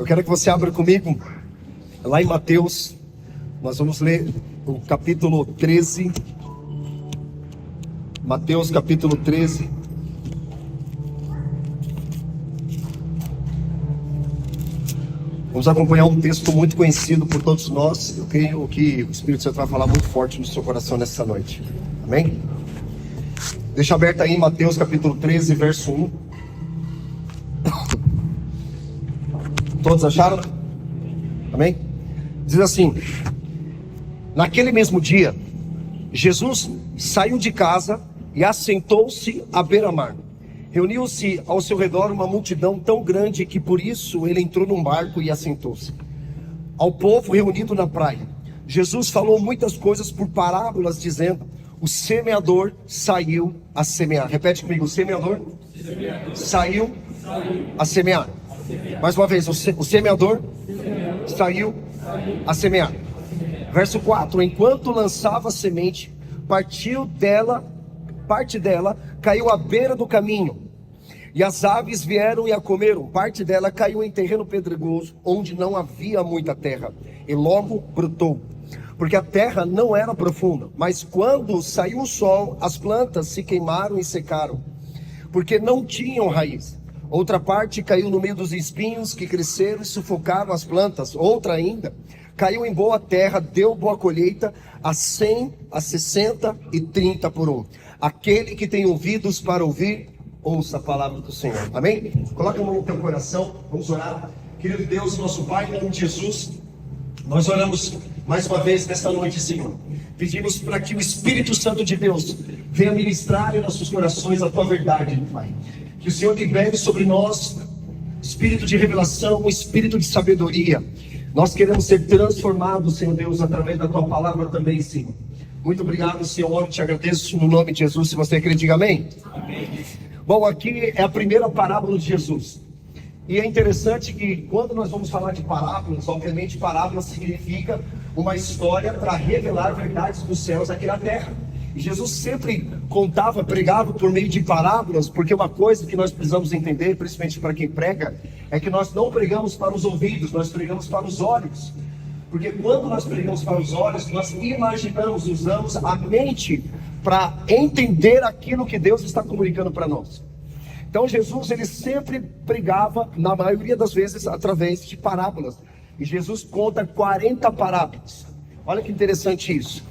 Eu quero que você abra comigo lá em Mateus. Nós vamos ler o capítulo 13. Mateus capítulo 13. Vamos acompanhar um texto muito conhecido por todos nós. Eu creio que o Espírito Santo vai falar muito forte no seu coração nessa noite. Amém? Deixa aberto aí em Mateus capítulo 13, verso 1. Todos acharam? Amém? Diz assim: naquele mesmo dia, Jesus saiu de casa e assentou-se à beira-mar. Reuniu-se ao seu redor uma multidão tão grande que por isso ele entrou num barco e assentou-se. Ao povo reunido na praia, Jesus falou muitas coisas por parábolas, dizendo: o semeador saiu a semear. Repete comigo: o semeador saiu a semear. Mais uma vez: o semeador saiu a semear. Verso 4: enquanto lançava a semente, parte dela caiu à beira do caminho, e as aves vieram e a comeram. Parte dela caiu em terreno pedregoso, onde não havia muita terra, e logo brotou, porque a terra não era profunda. Mas quando saiu o sol, as plantas se queimaram e secaram, porque não tinham raiz. Outra parte caiu no meio dos espinhos, que cresceram e sufocaram as plantas. Outra ainda caiu em boa terra, deu boa colheita, a 100, a 60 e 30 por um. Aquele que tem ouvidos para ouvir, ouça a palavra do Senhor. Amém? Coloca a mão no teu coração, vamos orar. Querido Deus, nosso Pai, em nome de Jesus, nós oramos mais uma vez nesta noite, Senhor. Pedimos para que o Espírito Santo de Deus venha ministrar em nossos corações a tua verdade, Pai. Que o Senhor libere sobre nós espírito de revelação, espírito de sabedoria. Nós queremos ser transformados, Senhor Deus, através da tua palavra também, Senhor. Muito obrigado, Senhor, te agradeço no nome de Jesus. Se você acredita, diga amém. Amém. Bom, aqui é a primeira parábola de Jesus. E é interessante que quando nós vamos falar de parábolas, obviamente parábola significa uma história para revelar verdades dos céus aqui na terra. E Jesus sempre contava, pregava por meio de parábolas, porque uma coisa que nós precisamos entender, principalmente para quem prega, é que nós não pregamos para os ouvidos, nós pregamos para os olhos. Porque quando nós pregamos para os olhos, nós imaginamos, usamos a mente para entender aquilo que Deus está comunicando para nós. Então Jesus, ele sempre pregava, na maioria das vezes, através de parábolas. E Jesus conta 40 parábolas. Olha que interessante isso.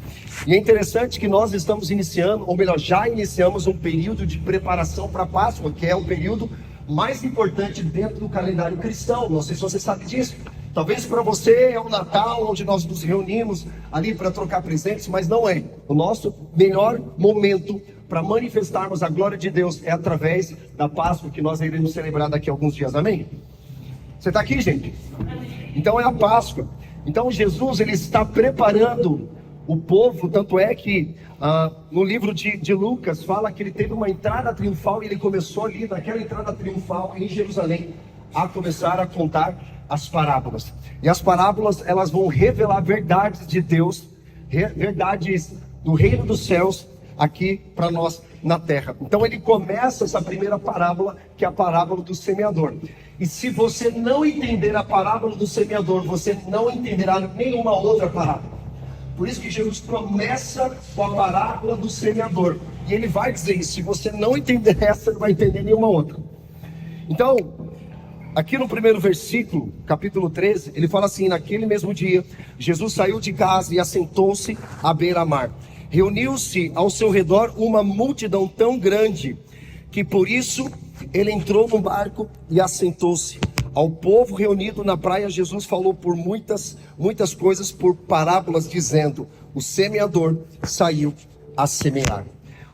E é interessante que nós estamos iniciando, ou melhor, já iniciamos um período de preparação para a Páscoa, que é o período mais importante dentro do calendário cristão. Não sei se você sabe disso. Talvez para você é o Natal, onde nós nos reunimos ali para trocar presentes, mas não é. O nosso melhor momento para manifestarmos a glória de Deus é através da Páscoa, que nós iremos celebrar daqui a alguns dias. Amém? Você está aqui, gente? Então é a Páscoa. Então Jesus, ele está preparando o povo, tanto é que no livro de Lucas fala que ele teve uma entrada triunfal e ele começou ali naquela entrada triunfal em Jerusalém a começar a contar as parábolas. E as parábolas, elas vão revelar verdades de Deus, verdades do reino dos céus aqui para nós na terra. Então ele começa essa primeira parábola, que é a parábola do semeador. E se você não entender a parábola do semeador, você não entenderá nenhuma outra parábola. Por isso que Jesus começa com a parábola do semeador. E ele vai dizer isso: se você não entender essa, você não vai entender nenhuma outra. Então, aqui no primeiro versículo, capítulo 13, ele fala assim: naquele mesmo dia, Jesus saiu de casa e assentou-se à beira-mar. Reuniu-se ao seu redor uma multidão tão grande que por isso ele entrou no barco e assentou-se. Ao povo reunido na praia, Jesus falou por muitas coisas por parábolas, dizendo: o semeador saiu a semear.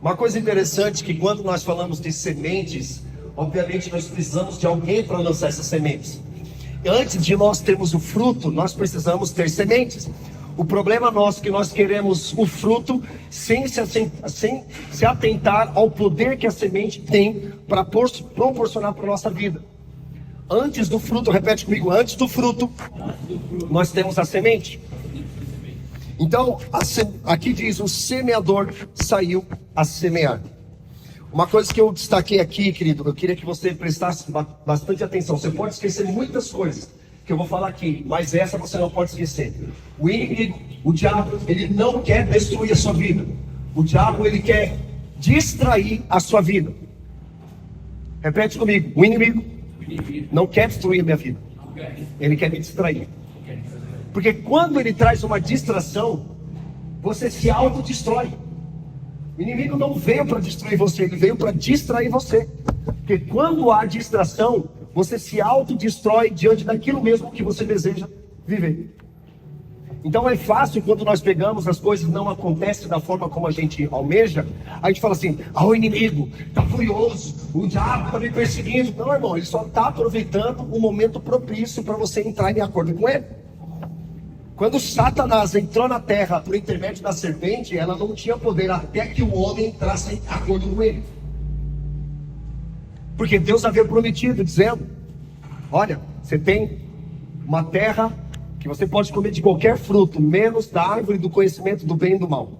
Uma coisa interessante que quando nós falamos de sementes, obviamente nós precisamos de alguém para lançar essas sementes. Antes de nós termos o fruto, nós precisamos ter sementes. O problema nosso é que nós queremos o fruto sem se atentar ao poder que a semente tem para proporcionar para a nossa vida. Antes do fruto, repete comigo: antes do fruto, nós temos a semente. Então, aqui diz: o semeador saiu a semear. Uma coisa que eu destaquei aqui, querido, eu queria que você prestasse bastante atenção. Você pode esquecer muitas coisas, que eu vou falar aqui, mas essa você não pode esquecer. O inimigo, o diabo, ele não quer destruir a sua vida. O diabo, ele quer distrair a sua vida. Repete comigo. O inimigo não quer destruir a minha vida. Ele quer me distrair. Porque quando ele traz uma distração, você se autodestrói. O inimigo não veio para destruir você, ele veio para distrair você. Porque quando há distração, você se autodestrói diante daquilo mesmo que você deseja viver. Então é fácil quando nós pegamos, as coisas não acontecem da forma como a gente almeja, a gente fala assim, o inimigo está furioso, o diabo está me perseguindo. Não, irmão, ele só está aproveitando o momento propício para você entrar em acordo com ele. Quando Satanás entrou na terra por intermédio da serpente, ela não tinha poder até que o homem entrasse em acordo com ele. Porque Deus havia prometido, dizendo, olha, você tem uma terra que você pode comer de qualquer fruto, menos da árvore do conhecimento do bem e do mal.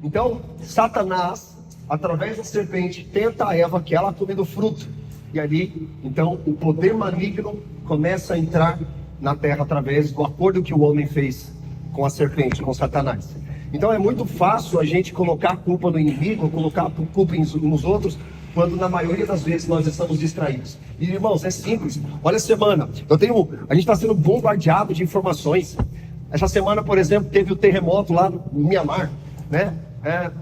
Então, Satanás, através da serpente, tenta a Eva que ela come do fruto. E ali, então, o poder maligno começa a entrar na terra através do acordo que o homem fez com a serpente, com Satanás. Então é muito fácil a gente colocar a culpa no inimigo, colocar a culpa nos outros, quando na maioria das vezes nós estamos distraídos. E irmãos, é simples. Olha a semana, a gente está sendo bombardeado de informações. Essa semana, por exemplo, teve o terremoto lá no Mianmar, né?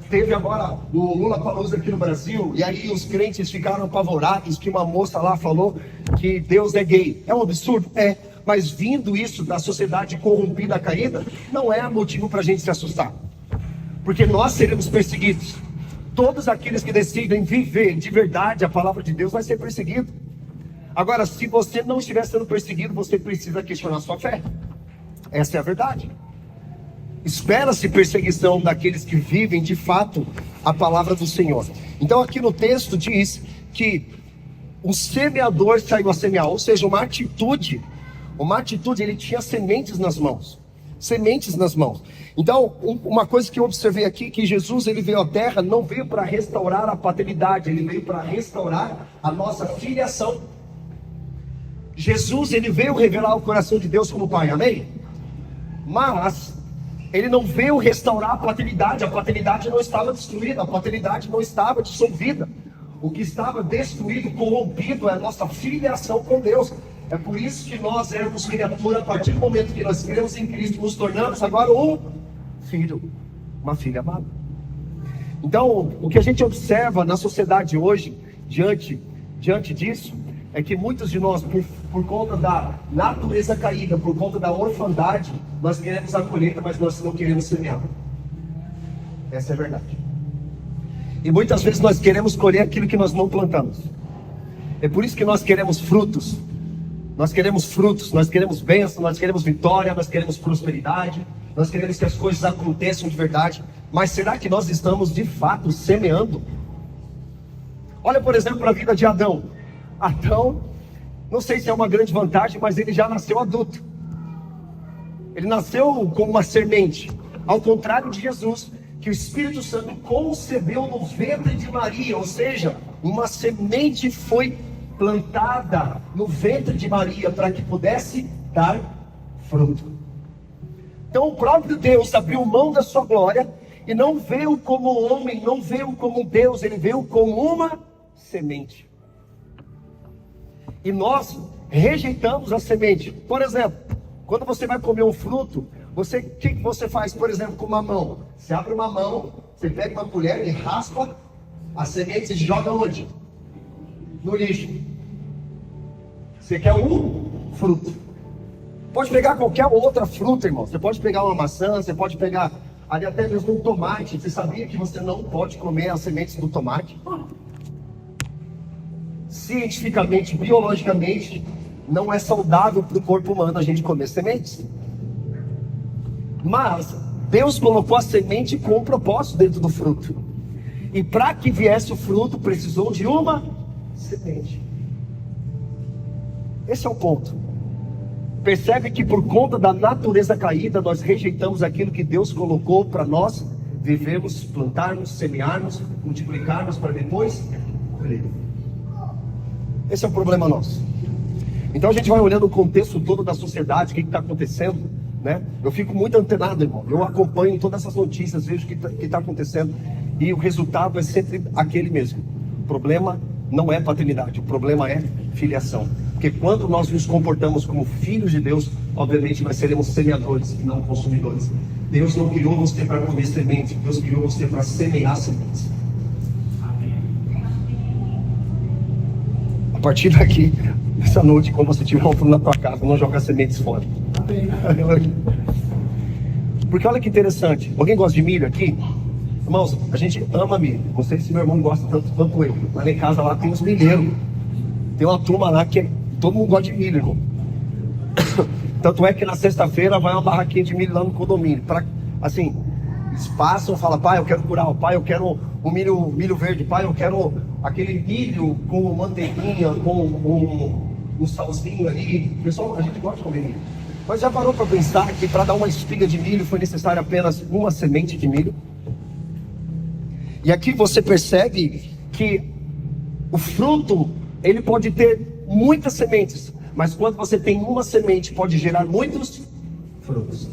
Teve agora o Lula Palusa aqui no Brasil, e aí os crentes ficaram apavorados que uma moça lá falou que Deus é gay. É um absurdo? É. Mas vindo isso da sociedade corrompida, caída, não é motivo para a gente se assustar. Porque nós seremos perseguidos. Todos aqueles que decidem viver de verdade a palavra de Deus vai ser perseguido. Agora, se você não estiver sendo perseguido, você precisa questionar sua fé. Essa é a verdade. Espera-se perseguição daqueles que vivem de fato a palavra do Senhor. Então aqui no texto diz que o semeador saiu a semear, ou seja, uma atitude, ele tinha sementes nas mãos. Sementes nas mãos. Então, uma coisa que eu observei aqui, que Jesus, ele veio à terra, não veio para restaurar a paternidade, ele veio para restaurar a nossa filiação. Jesus, ele veio revelar o coração de Deus como Pai, amém? Mas ele não veio restaurar a paternidade não estava destruída, a paternidade não estava dissolvida. O que estava destruído, corrompido, é a nossa filiação com Deus. É por isso que nós éramos criatura, a partir do momento que nós cremos em Cristo, nos tornamos agora um filho, uma filha amada. Então, o que a gente observa na sociedade hoje, diante disso, é que muitos de nós, por conta da natureza caída, por conta da orfandade, nós queremos a colheita, mas nós não queremos semear. Essa é a verdade. E muitas vezes nós queremos colher aquilo que nós não plantamos. É por isso que nós queremos frutos. Nós queremos bênção, nós queremos vitória, nós queremos prosperidade, nós queremos que as coisas aconteçam de verdade. Mas será que nós estamos de fato semeando? Olha, por exemplo, para a vida de Adão. Adão, não sei se é uma grande vantagem, mas ele já nasceu adulto. Ele nasceu como uma semente. Ao contrário de Jesus, que o Espírito Santo concebeu no ventre de Maria. Ou seja, uma semente foi plantada no ventre de Maria para que pudesse dar fruto. Então o próprio Deus abriu mão da sua glória e não veio como homem, não veio como Deus, ele veio como uma semente. E nós rejeitamos a semente. Por exemplo, quando você vai comer um fruto, o que você faz, por exemplo, com uma mão? Você abre uma mão, você pega uma colher e raspa a semente e joga onde? No lixo. Você quer um fruto. Pode pegar qualquer outra fruta, irmão. Você pode pegar uma maçã, você pode pegar ali até mesmo um tomate. Você sabia que você não pode comer as sementes do tomate? Cientificamente, biologicamente, não é saudável para o corpo humano a gente comer sementes. Mas Deus colocou a semente com um propósito dentro do fruto. E para que viesse o fruto, precisou de uma semente. Esse é o ponto. Percebe que por conta da natureza caída, nós rejeitamos aquilo que Deus colocou para nós vivermos, plantarmos, semearmos, multiplicarmos para depois colher. Esse é o problema nosso. Então a gente vai olhando o contexto todo da sociedade, o que está acontecendo, né? Eu fico muito antenado, irmão. Eu acompanho todas essas notícias, vejo o que está acontecendo. E o resultado é sempre aquele mesmo. O problema não é paternidade, o problema é filiação. Porque quando nós nos comportamos como filhos de Deus, obviamente nós seremos semeadores e não consumidores. Deus não criou você para comer sementes, Deus criou você para semear sementes. A partir daqui, essa noite, quando você tiver um fruto na tua casa, não joga sementes fora. Porque olha que interessante. Alguém gosta de milho aqui? Irmãos, a gente ama milho. Não sei se meu irmão gosta tanto quanto eu. Mas lá em casa lá tem uns milheiros. Tem uma turma lá que todo mundo gosta de milho, irmão. Tanto é que na sexta-feira vai uma barraquinha de milho lá no condomínio. Assim, eles passam e falam: pai, eu quero curau, pai, eu quero o milho verde, pai, eu quero aquele milho com manteiguinha, com um salzinho ali. Pessoal, a gente gosta de comer milho. Mas já parou para pensar que para dar uma espiga de milho foi necessário apenas uma semente de milho? E aqui você percebe que o fruto, ele pode ter muitas sementes, mas quando você tem uma semente, pode gerar muitos frutos.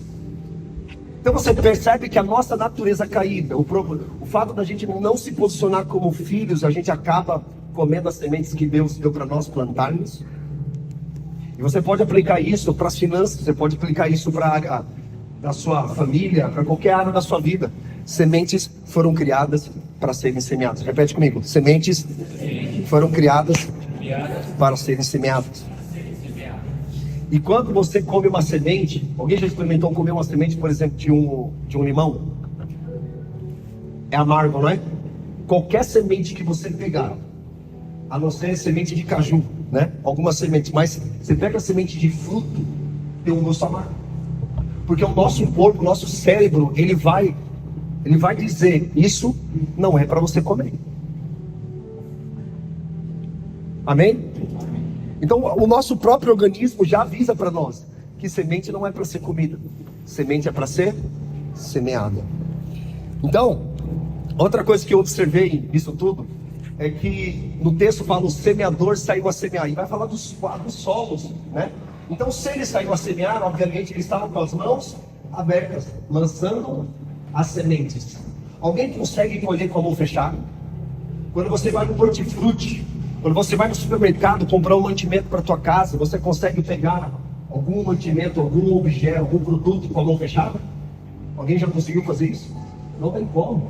Então você percebe que a nossa natureza caída, o fato da gente não se posicionar como filhos, a gente acaba comendo as sementes que Deus deu para nós plantarmos. E você pode aplicar isso para as finanças, você pode aplicar isso para a área da sua família, para qualquer área da sua vida. Sementes foram criadas para serem semeadas. Repete comigo: sementes foram criadas para serem semeadas. E quando você come uma semente, alguém já experimentou comer uma semente, por exemplo, de um limão? É amargo, não é? Qualquer semente que você pegar, a não ser semente de caju, né? Algumas sementes, mas você pega a semente de fruto, tem um gosto amargo. Porque o nosso corpo, o nosso cérebro, ele vai dizer: isso não é para você comer. Amém? Então o nosso próprio organismo já avisa para nós que semente não é para ser comida, semente é para ser semeada. Então, outra coisa que eu observei nisso tudo é que no texto fala: o semeador saiu a semear, e vai falar dos solos, né? Então, se ele saiu a semear, obviamente ele estava com as mãos abertas, lançando as sementes. Alguém consegue colher com a mão fechada? Quando você vai no hortifruti, quando você vai no supermercado comprar um mantimento para a tua casa, você consegue pegar algum mantimento, algum objeto, algum produto com a mão fechada? Alguém já conseguiu fazer isso? Não tem como.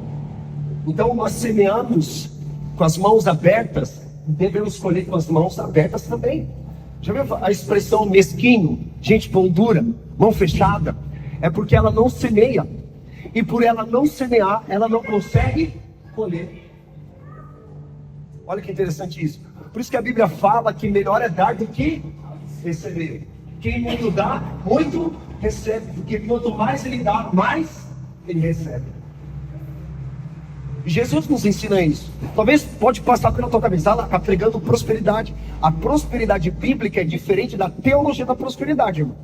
Então nós semeamos com as mãos abertas, devemos colher com as mãos abertas também. Já viu a expressão mesquinho, gente pão dura, mão fechada? É porque ela não semeia. E por ela não semear, ela não consegue colher. Olha que interessante isso. Por isso que a Bíblia fala que melhor é dar do que receber. Quem muito dá, muito recebe. Porque quanto mais ele dá, mais ele recebe. Jesus nos ensina isso. Talvez pode passar pela tua cabeça: ela está pregando prosperidade. A prosperidade bíblica é diferente da teologia da prosperidade, irmão.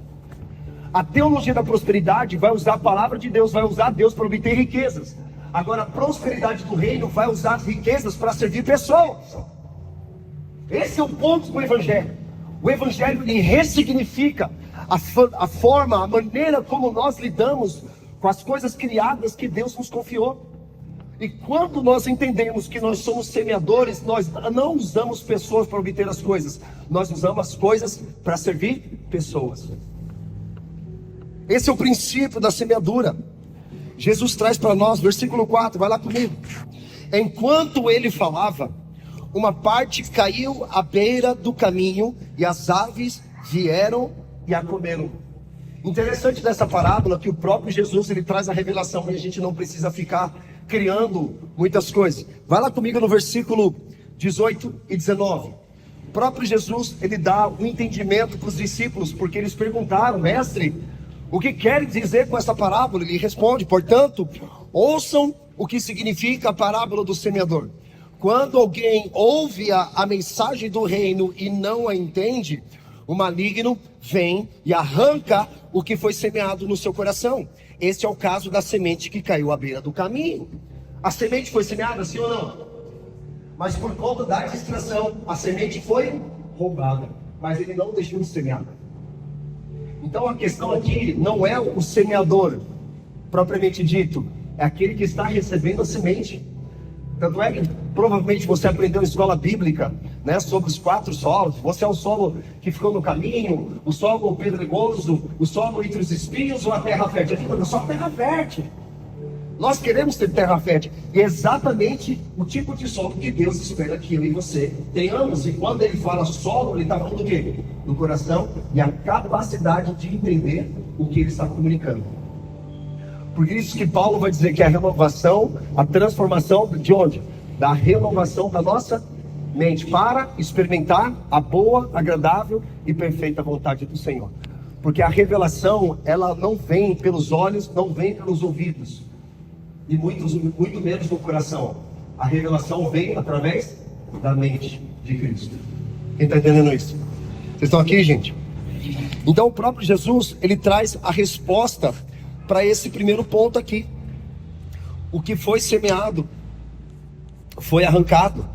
A teologia da prosperidade vai usar a palavra de Deus, vai usar Deus para obter riquezas. Agora a prosperidade do reino vai usar as riquezas para servir pessoas. Esse é o ponto do Evangelho. O Evangelho, ele ressignifica a forma, a maneira como nós lidamos com as coisas criadas que Deus nos confiou. E quando nós entendemos que nós somos semeadores, nós não usamos pessoas para obter as coisas, nós usamos as coisas para servir pessoas. Esse é o princípio da semeadura. Jesus traz para nós, versículo 4, vai lá comigo. Enquanto ele falava, uma parte caiu à beira do caminho, e as aves vieram e a comeram. Interessante dessa parábola que o próprio Jesus, ele traz a revelação, e a gente não precisa ficar criando muitas coisas. Vai lá comigo no versículo 18 e 19. O próprio Jesus, ele dá um entendimento para os discípulos, porque eles perguntaram: mestre, o que quer dizer com essa parábola? Ele responde: portanto, ouçam o que significa a parábola do semeador. Quando alguém ouve a mensagem do reino e não a entende, o maligno vem e arranca o que foi semeado no seu coração. Este é o caso da semente que caiu à beira do caminho. A semente foi semeada, sim ou não? Mas por conta da distração, a semente foi roubada. mas ele não deixou de semear. Então a questão aqui não é o semeador, propriamente dito, é aquele que está recebendo a semente. Tanto é que provavelmente você aprendeu em escola bíblica, né, sobre os 4 solos. Você é o solo que ficou no caminho, o solo pedregoso, o solo entre os espinhos ou a terra fértil. Aqui é só terra fértil. Nós queremos ter terra fértil. E é exatamente o tipo de solo que Deus espera que eu e você tenhamos. E quando ele fala solo, ele está falando do quê? Do coração e a capacidade de entender o que ele está comunicando. Por isso que Paulo vai dizer que a renovação, a transformação de onde? Da renovação da nossa mente, para experimentar a boa, agradável e perfeita vontade do Senhor. Porque a revelação, ela não vem pelos olhos, não vem pelos ouvidos, e muito menos no coração. A revelação vem através da mente de Cristo. Quem está entendendo isso? Vocês estão aqui, gente? Então o próprio Jesus, ele traz a resposta para esse primeiro ponto aqui. O que foi semeado foi arrancado.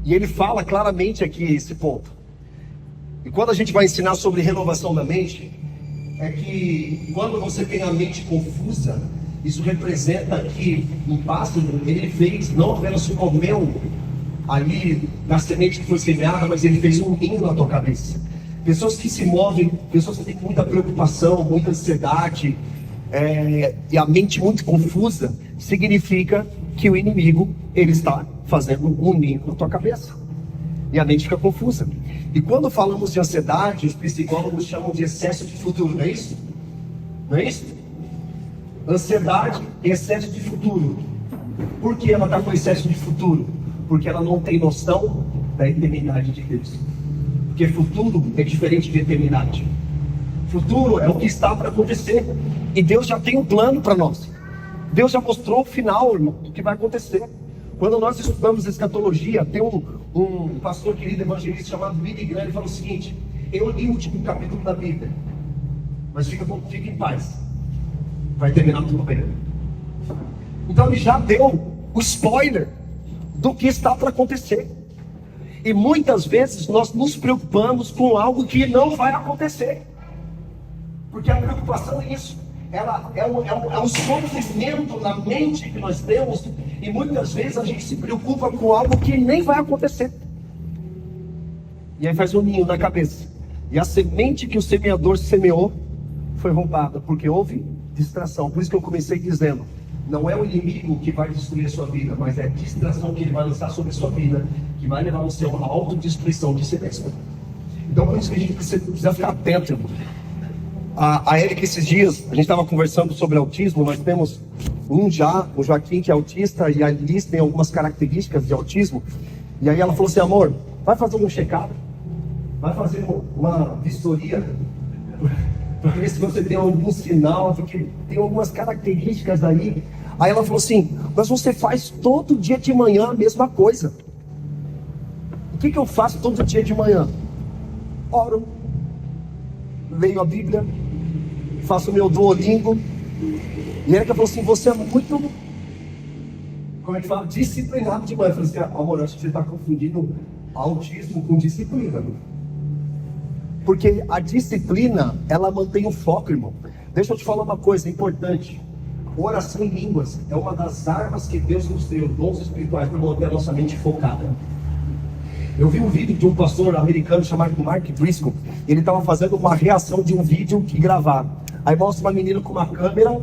E ele fala claramente aqui esse ponto. E quando a gente vai ensinar sobre renovação da mente, é que quando você tem a mente confusa, isso representa que um pássaro, ele fez não apenas comeu ali na semente que foi semeada, mas ele fez um ninho na tua cabeça. Pessoas que se movem, pessoas que têm muita preocupação, muita ansiedade, e a mente muito confusa, significa que o inimigo, ele está fazendo um ninho na tua cabeça. E a mente fica confusa. E quando falamos de ansiedade, os psicólogos chamam de excesso de futuro, não é isso? Não é isso? Ansiedade e excesso de futuro. Por que ela está com excesso de futuro? Porque ela não tem noção da eternidade de Deus. Porque futuro é diferente de eternidade. Futuro é o que está para acontecer. E Deus já tem um plano para nós. Deus já mostrou o final, irmão, do que vai acontecer. Quando nós estudamos escatologia, tem um pastor querido evangelista chamado Billy Graham, ele fala o seguinte: eu li o último capítulo da Bíblia, mas fica em paz, vai terminar tudo bem. Então ele já deu o spoiler do que está para acontecer. E muitas vezes nós nos preocupamos com algo que não vai acontecer, porque a preocupação é isso. Ela é um sofrimento na mente que nós temos, e muitas vezes a gente se preocupa com algo que nem vai acontecer. E aí faz um ninho na cabeça. E a semente que o semeador semeou foi roubada, porque houve distração. Por isso que eu comecei dizendo: não é o inimigo que vai destruir a sua vida, mas é a distração que ele vai lançar sobre a sua vida, que vai levar você a uma autodestruição de si mesmo. Então por isso que a gente precisa ficar atento, irmão. A Erika, esses dias, a gente estava conversando sobre autismo. Nós temos o Joaquim, que é autista, e a Liz tem algumas características de autismo. E aí ela falou assim: amor, vai fazer um check-up, vai fazer uma vistoria, para ver se você tem algum sinal, porque tem algumas características aí. Aí ela falou assim: mas você faz todo dia de manhã a mesma coisa. O que eu faço todo dia de manhã? Oro, leio a Bíblia, faço o meu Duolingo. E ela falou assim: você é muito, como é que fala? Disciplinado de manhã. Eu falei assim: amor, acho que você está confundindo autismo com disciplina. Porque a disciplina, ela mantém o foco, irmão. Deixa eu te falar uma coisa importante. Oração em línguas é uma das armas que Deus nos deu, dons espirituais, para manter a nossa mente focada. Eu vi um vídeo de um pastor americano chamado Mark Briscoe. Ele estava fazendo uma reação de um vídeo que gravaram. Aí mostra uma menina com uma câmera,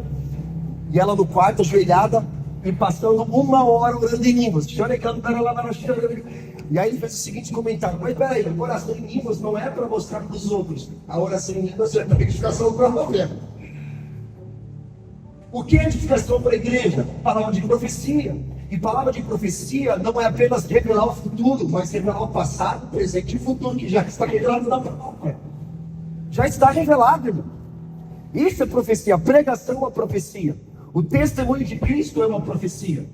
e ela no quarto, ajoelhada, e passando 1 hora orando em línguas. E aí ele fez o seguinte comentário: mas peraí, a oração em línguas não é para mostrar para os outros. A oração em línguas é para edificação própria. O que é edificação para a igreja? Palavra de profecia. E palavra de profecia não é apenas revelar o futuro, mas revelar o passado, presente e futuro, que já está revelado na palavra. Já está revelado, irmão. Isso é profecia. A pregação é uma profecia. O testemunho de Cristo é uma profecia.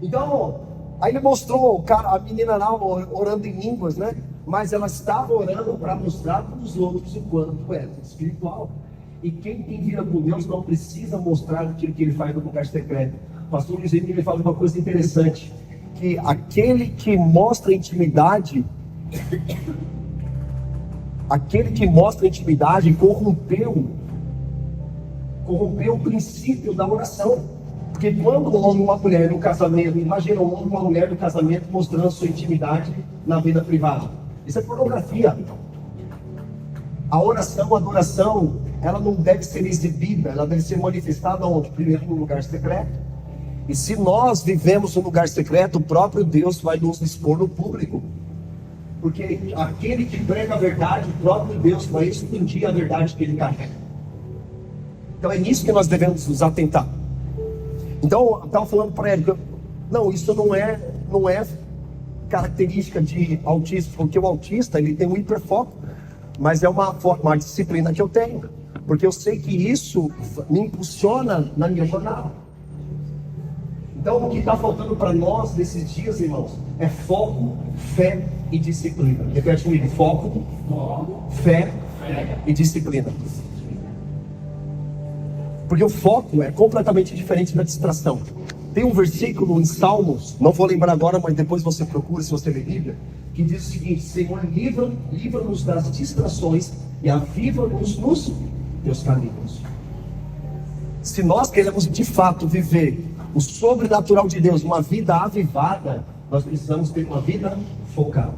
Então, aí ele mostrou a menina lá orando em línguas, né? Mas ela estava orando para mostrar para os outros o quanto é espiritual. E quem tem vida com Deus não precisa mostrar aquilo que ele faz no lugar secreto. O pastor Luiz Henrique, ele fala uma coisa interessante: que aquele que mostra intimidade aquele que mostra intimidade corrompeu o princípio da oração. Porque quando um homem e uma mulher no casamento, imagina um homem e uma mulher no casamento mostrando sua intimidade na vida privada. Isso é pornografia. A oração, a adoração, ela não deve ser exibida, ela deve ser manifestada onde? Primeiro no lugar secreto. E se nós vivemos no lugar secreto, o próprio Deus vai nos expor no público. Porque aquele que prega a verdade, o próprio Deus vai expandir a verdade que ele carrega. Então é nisso que nós devemos nos atentar. Então, eu estava falando para ele, não, isso não é característica de autismo, porque o autista, ele tem um hiperfoco, mas é uma disciplina que eu tenho, porque eu sei que isso me impulsiona na minha jornada. Então, o que está faltando para nós nesses dias, irmãos, é foco, fé e disciplina. Repete comigo, foco, fé e disciplina. Porque o foco é completamente diferente da distração. Tem um versículo em Salmos, não vou lembrar agora, mas depois você procura se você ler Bíblia, que diz o seguinte: Senhor, livra-nos das distrações e aviva-nos nos teus caminhos. Se nós queremos de fato viver o sobrenatural de Deus, uma vida avivada, nós precisamos ter uma vida focada.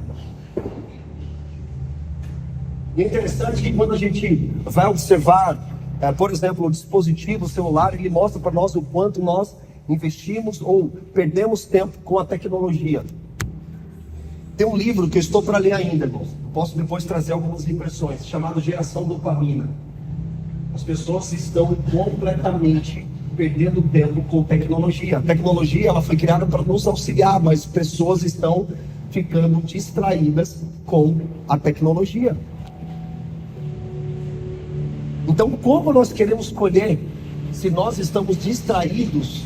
E é interessante que quando a gente vai observar, por exemplo, o dispositivo celular, ele mostra para nós o quanto nós investimos ou perdemos tempo com a tecnologia. Tem um livro que eu estou para ler ainda, irmãos. Posso depois trazer algumas impressões, chamado Geração Dopamina. As pessoas estão completamente perdendo tempo com tecnologia. A tecnologia, ela foi criada para nos auxiliar, mas pessoas estão ficando distraídas com a tecnologia. Então, como nós queremos colher se nós estamos distraídos,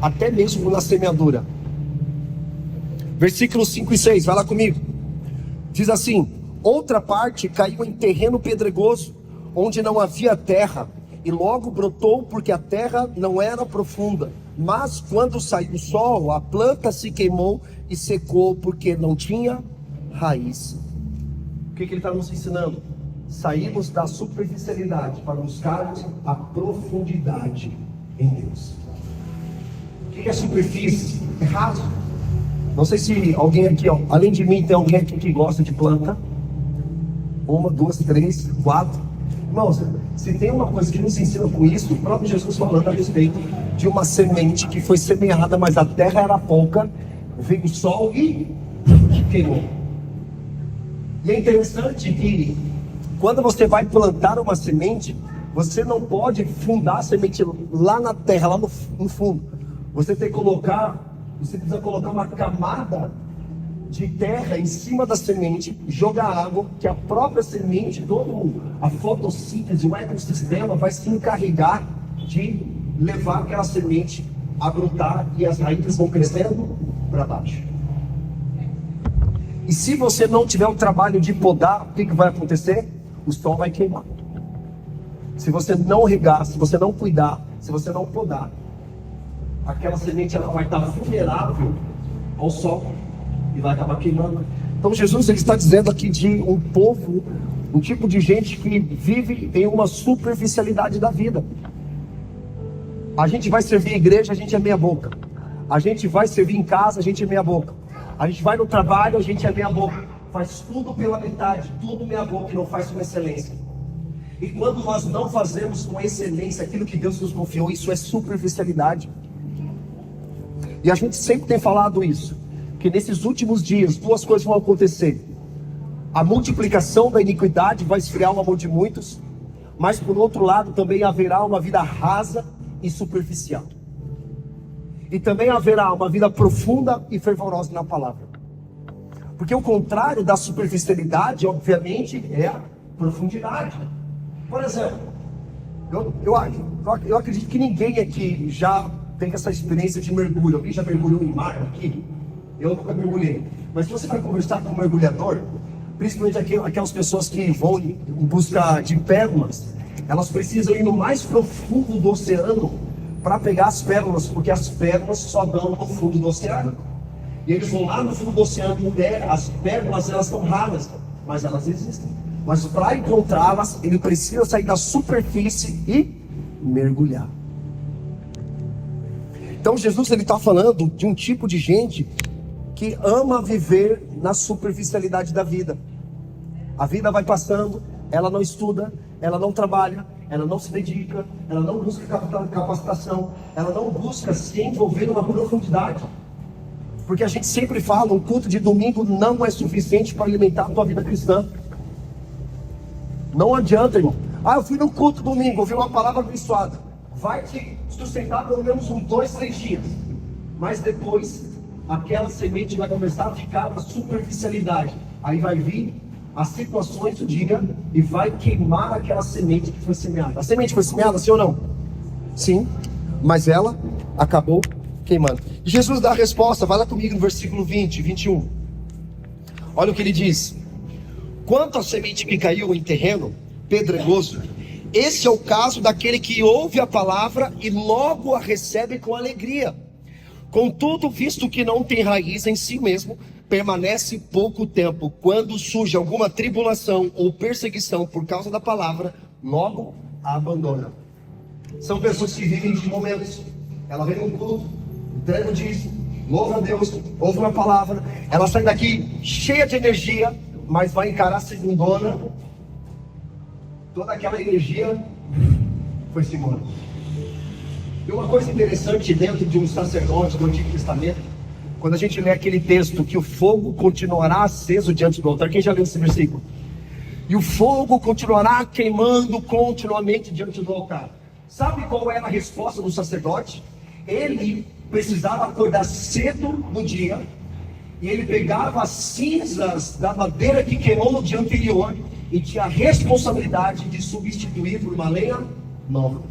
até mesmo na semeadura? Versículos 5 e 6, vai lá comigo. Diz assim: outra parte caiu em terreno pedregoso, onde não havia terra, e logo brotou, porque a terra não era profunda. Mas quando saiu o sol, a planta se queimou e secou, porque não tinha raiz. O que ele está nos ensinando? Saímos da superficialidade para buscarmos a profundidade em Deus. O que é superfície? É raso. Não sei se alguém aqui, além de mim, tem alguém aqui que gosta de planta. 1, 2, 3, 4. Irmãos, se tem uma coisa que nos ensina com isso, o próprio Jesus falando a respeito de uma semente que foi semeada, mas a terra era pouca, veio o sol e queimou. E é interessante que quando você vai plantar uma semente, você não pode fundar a semente lá na terra, lá no fundo. Você precisa colocar uma camada de terra em cima da semente, jogar água, que a própria semente, toda a fotossíntese, o ecossistema vai se encarregar de levar aquela semente a brotar e as raízes vão crescendo para baixo. E se você não tiver o trabalho de podar, o que vai acontecer? O sol vai queimar. Se você não regar, se você não cuidar, se você não podar, aquela semente ela vai estar vulnerável ao sol e vai acabar queimando. Então Jesus ele está dizendo aqui de um povo, um tipo de gente que vive em uma superficialidade da vida. A gente vai servir a igreja, a gente é meia boca. A gente vai servir em casa, a gente é meia boca. A gente vai no trabalho, a gente é meia boca. Faz tudo pela metade, tudo meia boca e não faz com excelência. E quando nós não fazemos com excelência aquilo que Deus nos confiou, isso é superficialidade. E a gente sempre tem falado isso, que nesses últimos dias duas coisas vão acontecer. A multiplicação da iniquidade vai esfriar o amor de muitos, mas por outro lado também haverá uma vida rasa e superficial. E também haverá uma vida profunda e fervorosa na palavra. Porque o contrário da superficialidade, obviamente, é a profundidade. Por exemplo, eu acredito que ninguém aqui já tem essa experiência de mergulho. Alguém já mergulhou em mar aqui? Eu nunca mergulhei. Mas se você vai conversar com um mergulhador, principalmente aquelas pessoas que vão em busca de pérolas, elas precisam ir no mais profundo do oceano para pegar as pérolas, porque as pérolas só dão no fundo do oceano. E eles vão lá no fundo do oceano, as pérolas elas são raras, mas elas existem. Mas para encontrá-las, ele precisa sair da superfície e mergulhar. Então Jesus está falando de um tipo de gente que ama viver na superficialidade da vida. A vida vai passando, ela não estuda, ela não trabalha, ela não se dedica, ela não busca capacitação, ela não busca se envolver numa profundidade. Porque a gente sempre fala, um culto de domingo não é suficiente para alimentar a tua vida cristã. Não adianta, irmão. Eu fui no culto domingo, ouvi uma palavra abençoada. Vai te sustentar pelo menos uns 2, 3 dias. Mas depois, aquela semente vai começar a ficar na superficialidade. Aí vai vir as situações do dia e vai queimar aquela semente que foi semeada. A semente foi semeada, sim ou não? Sim, mas ela acabou queimando. E Jesus dá a resposta, vai lá comigo no versículo 20, 21. Olha o que ele diz. Quanto à semente que caiu em terreno pedregoso, esse é o caso daquele que ouve a palavra e logo a recebe com alegria. Contudo, visto que não tem raiz em si mesmo, permanece pouco tempo. Quando surge alguma tribulação ou perseguição por causa da palavra, logo a abandona. São pessoas que vivem de momentos. Ela vem num culto, entrega o dízimo, louva a Deus, ouve uma palavra, ela sai daqui cheia de energia, mas vai encarar a segundona, toda aquela energia foi-se embora. E uma coisa interessante dentro de um sacerdote do Antigo Testamento, quando a gente lê aquele texto que o fogo continuará aceso diante do altar, quem já leu esse versículo? E o fogo continuará queimando continuamente diante do altar. Sabe qual era a resposta do sacerdote? Ele precisava acordar cedo no dia, e ele pegava as cinzas da madeira que queimou no dia anterior, e tinha a responsabilidade de substituir por uma lenha nova.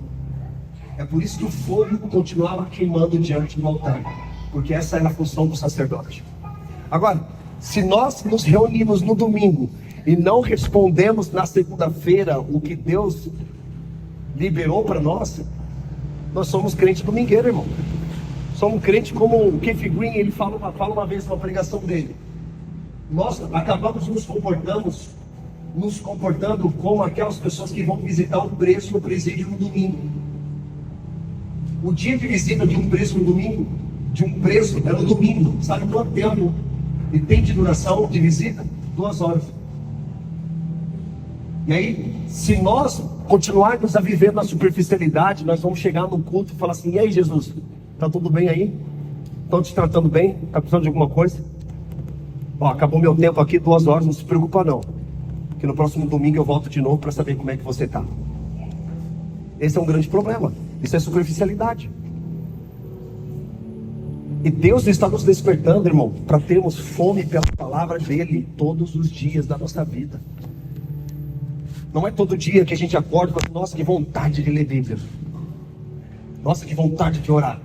É por isso que o fogo continuava queimando diante do altar, porque essa era a função do sacerdote. Agora, se nós nos reunimos no domingo e não respondemos na segunda-feira o que Deus liberou para nós, nós somos crentes domingueiros, irmão. Somos crentes como o Keith Green, ele fala uma vez numa pregação dele. Nós acabamos nos comportando como aquelas pessoas que vão visitar um preso no presídio no domingo. O dia de visita de um preso no domingo, é no domingo. Sabe quanto tempo e tem de duração de visita? 2 horas. E aí, se nós continuarmos a viver na superficialidade, nós vamos chegar no culto e falar assim: e aí, Jesus, tá tudo bem aí? Estão te tratando bem? Tá precisando de alguma coisa? Acabou meu tempo aqui, 2 horas, não se preocupa não, que no próximo domingo eu volto de novo para saber como é que você tá. Esse é um grande problema. Isso é superficialidade. E Deus está nos despertando, irmão, para termos fome pela palavra dele todos os dias da nossa vida. Não é todo dia que a gente acorda e fala: nossa, que vontade de ler Bíblia, nossa, que vontade de orar.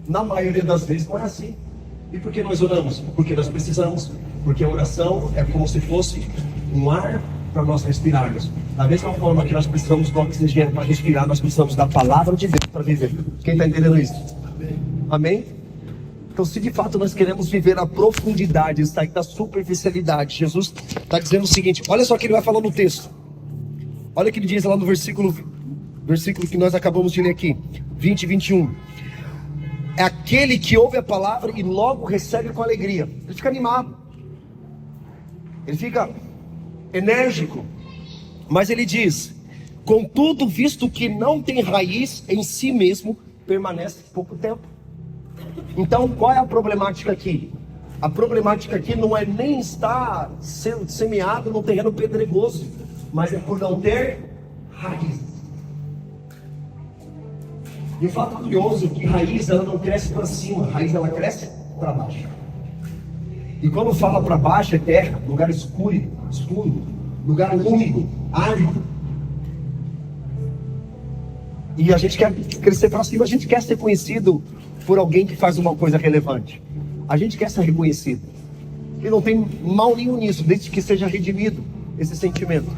Na maioria das vezes não é assim. E por que nós oramos? Porque nós precisamos. Porque a oração é como se fosse um ar para nós respirarmos. Da mesma forma que nós precisamos do oxigênio para respirar, nós precisamos da palavra de Deus para viver. Quem está entendendo isso? Amém? Então, se de fato nós queremos viver a profundidade, sair da superficialidade, Jesus está dizendo o seguinte: olha só o que ele vai falar no texto. Olha o que ele diz lá no versículo que nós acabamos de ler aqui, 20 e 21. É aquele que ouve a palavra e logo recebe com alegria. Ele fica animado, ele fica enérgico. Mas ele diz: contudo, visto que não tem raiz em si mesmo, permanece pouco tempo. Então, qual é a problemática aqui? A problemática aqui não é nem estar sendo semeado no terreno pedregoso, mas é por não ter raiz. E o fato curioso é que raiz ela não cresce para cima, raiz ela cresce para baixo. E quando fala para baixo é terra, lugar escuro, lugar úmido, árido. E a gente quer crescer para cima, a gente quer ser conhecido por alguém que faz uma coisa relevante. A gente quer ser reconhecido. E não tem mal nenhum nisso, desde que seja redimido esse sentimento.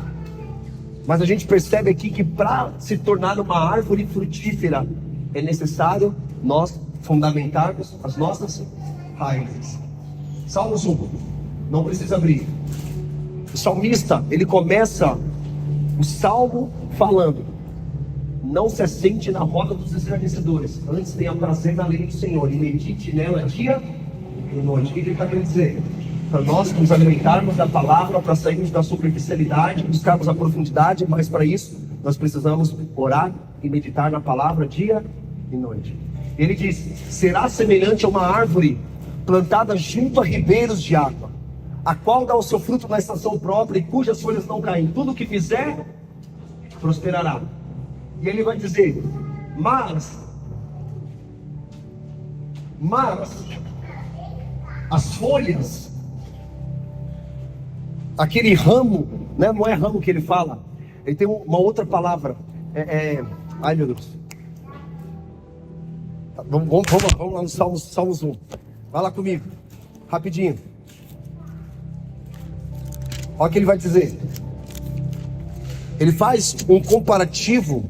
Mas a gente percebe aqui que para se tornar uma árvore frutífera, é necessário nós fundamentarmos as nossas raízes. Salmos 1, não precisa abrir. salmista, ele começa o salmo falando: não se assente na roda dos escarnecedores, antes tenha prazer na lei do Senhor e medite nela dia e noite. O que ele está querendo dizer? Para nós nos alimentarmos da palavra, para sairmos da superficialidade, buscarmos a profundidade, mas para isso nós precisamos orar e meditar na palavra dia e noite. Ele diz: será semelhante a uma árvore plantada junto a ribeiros de água, a qual dá o seu fruto na estação própria e cujas folhas não caem. Tudo o que fizer prosperará. E ele vai dizer: mas as folhas, aquele ramo, né? Não é ramo que ele fala, ele tem uma outra palavra. Ai meu Deus. Vamos lá no Salmos 1. Vai lá comigo, rapidinho. Olha o que ele vai dizer. Ele faz um comparativo